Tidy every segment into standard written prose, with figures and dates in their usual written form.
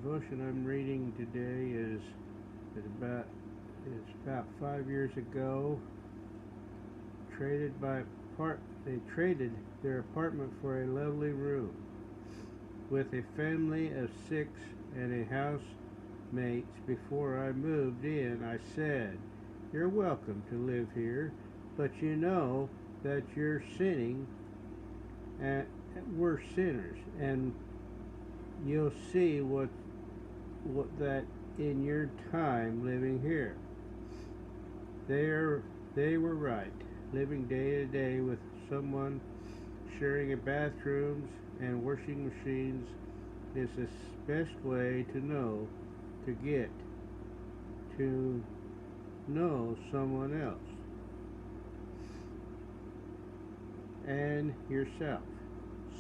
devotion I'm reading today is about 5 years ago. Traded by part they traded their apartment for a lovely room with a family of 6 and a housemates. Before I moved in, I said, "You're welcome to live here, but you know that you're sinning and we're sinners, and you'll see what that in your time living here." They were right. Living day to day with someone, sharing a bathrooms and washing machines is the best way to get to know someone else and yourself.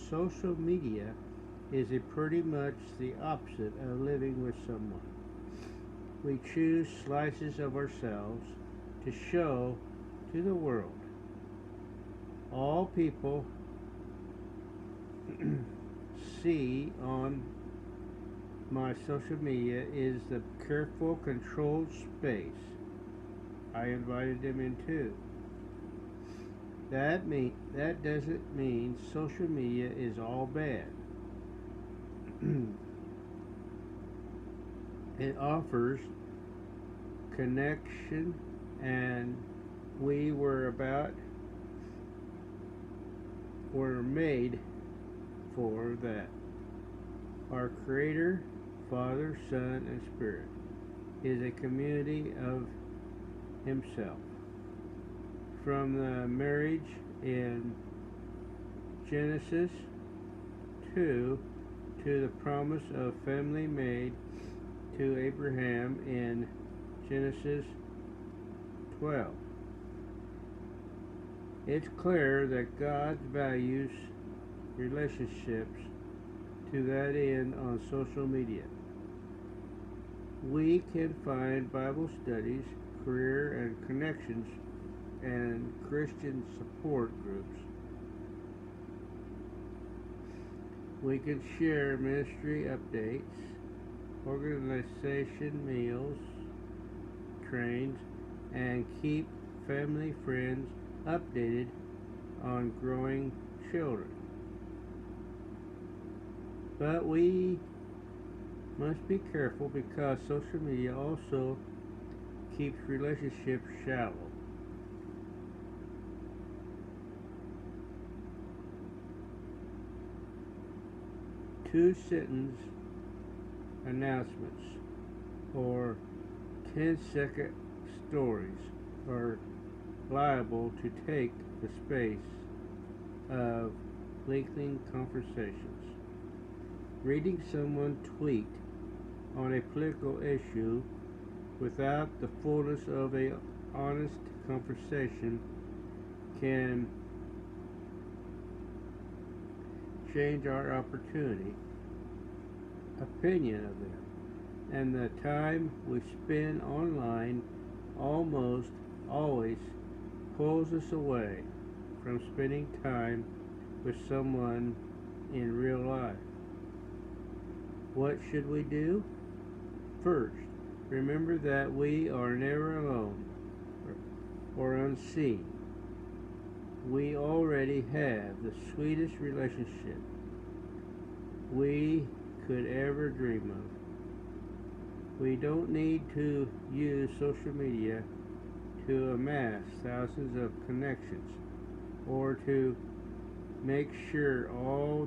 Social media is a pretty much the opposite of living with someone. We choose slices of ourselves to show to the world. All people see on my social media is the careful, controlled space I invited them into. That doesn't mean social media is all bad. It offers connection, and were made for that. Our Creator, Father, Son, and Spirit is a community of Himself. From the marriage in Genesis 2 to the promise of family made to Abraham in Genesis 12. It's clear that God values relationships to that end on social media. We can find Bible studies, career and connections, and Christian support groups. We can share ministry updates, organization meals, trains, and keep family friends updated on growing children. But we must be careful because social media also keeps relationships shallow. Two-sentence announcements or 10-second stories are liable to take the space of lengthy conversations. Reading someone tweet on a political issue without the fullness of an honest conversation can change our opinion of them, and the time we spend online almost always pulls us away from spending time with someone in real life. What should we do? First, remember that we are never alone or unseen. We already have the sweetest relationship we could ever dream of. We don't need to use social media to amass thousands of connections or to make sure all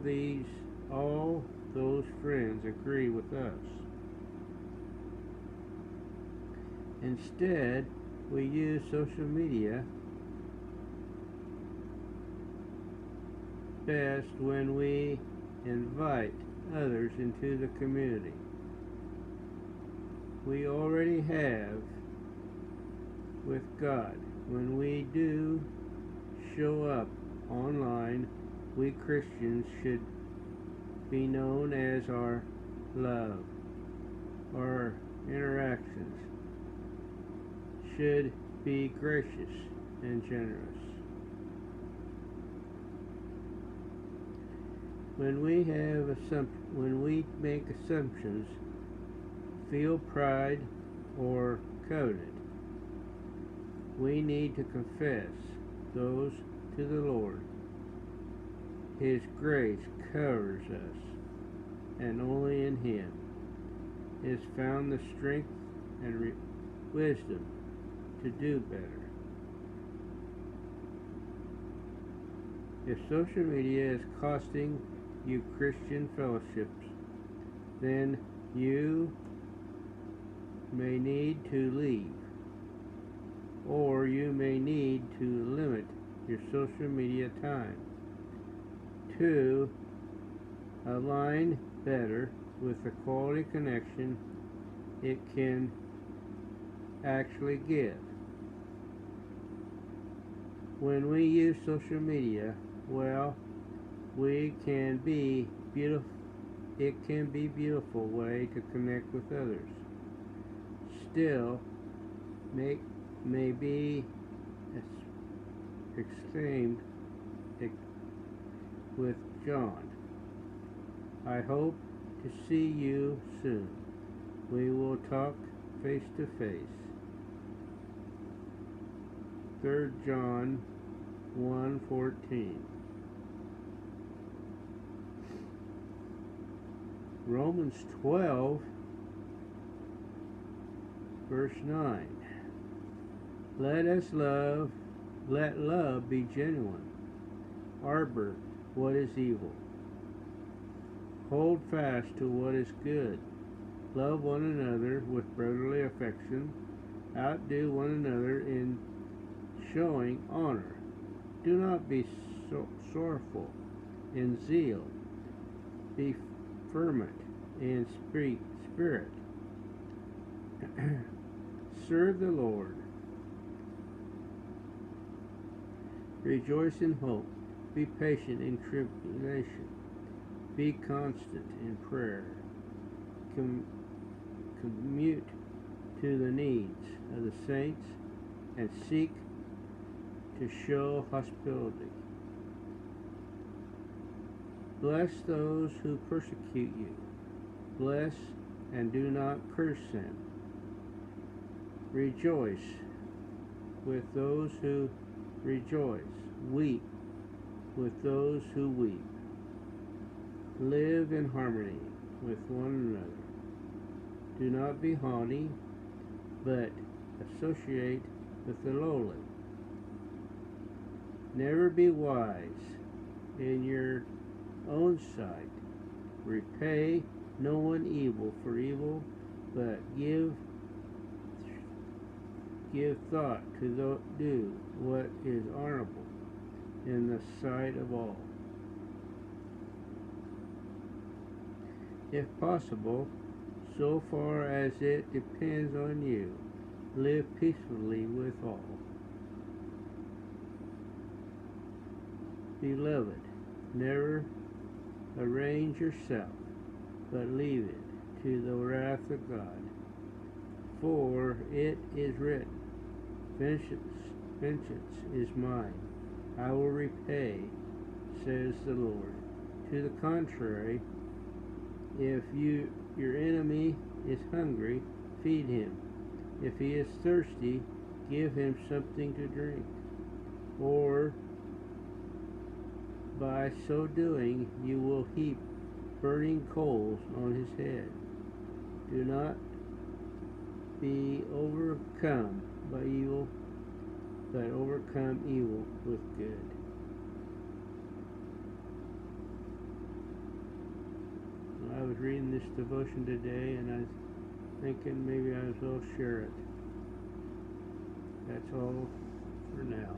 those friends agree with us. Instead, we use social media best when we invite others into the community we already have with God. When we do show up online, we Christians should be known as our love. Our interactions should be gracious and generous. When we make assumptions feel pride or coveted. We need to confess those to the Lord. His grace covers us, and only in Him is found the strength and wisdom to do better. If social media is costing you Christian fellowships, then you may need to leave, or you may need to limit your social media time to align better with the quality connection it can actually give. When we use social media, well, it can be a beautiful way to connect with others. Still, may be exclaimed with John. I hope to see you soon. We will talk face to face. 3 John 1:14. Romans 12 verse 9. Let love be genuine. Harbor what is evil. Hold fast to what is good. Love one another with brotherly affection. Outdo one another in showing honor. Do not be sorrowful in zeal. Be fervent in spirit. Serve the Lord. Rejoice in hope. Be patient in tribulation. Be constant in prayer. Commute to the needs of the saints and seek to show hospitality. Bless those who persecute you. Bless and do not curse them. Rejoice with those who rejoice. Weep with those who weep. Live in harmony with one another. Do not be haughty, but associate with the lowly. Never be wise in your own sight. Repay no one evil for evil, but give thought to do what is honorable in the sight of all. If possible, so far as it depends on you, live peacefully with all. Beloved, never arrange yourself, but leave it to the wrath of God. For it is written, Vengeance is mine, I will repay, says the Lord. To the contrary, if your enemy is hungry, feed him. If he is thirsty, give him something to drink. Or by so doing, you will heap burning coals on his head. Do not be overcome by evil, but overcome evil with good. I was reading this devotion today, and I was thinking maybe I as well share it. That's all for now.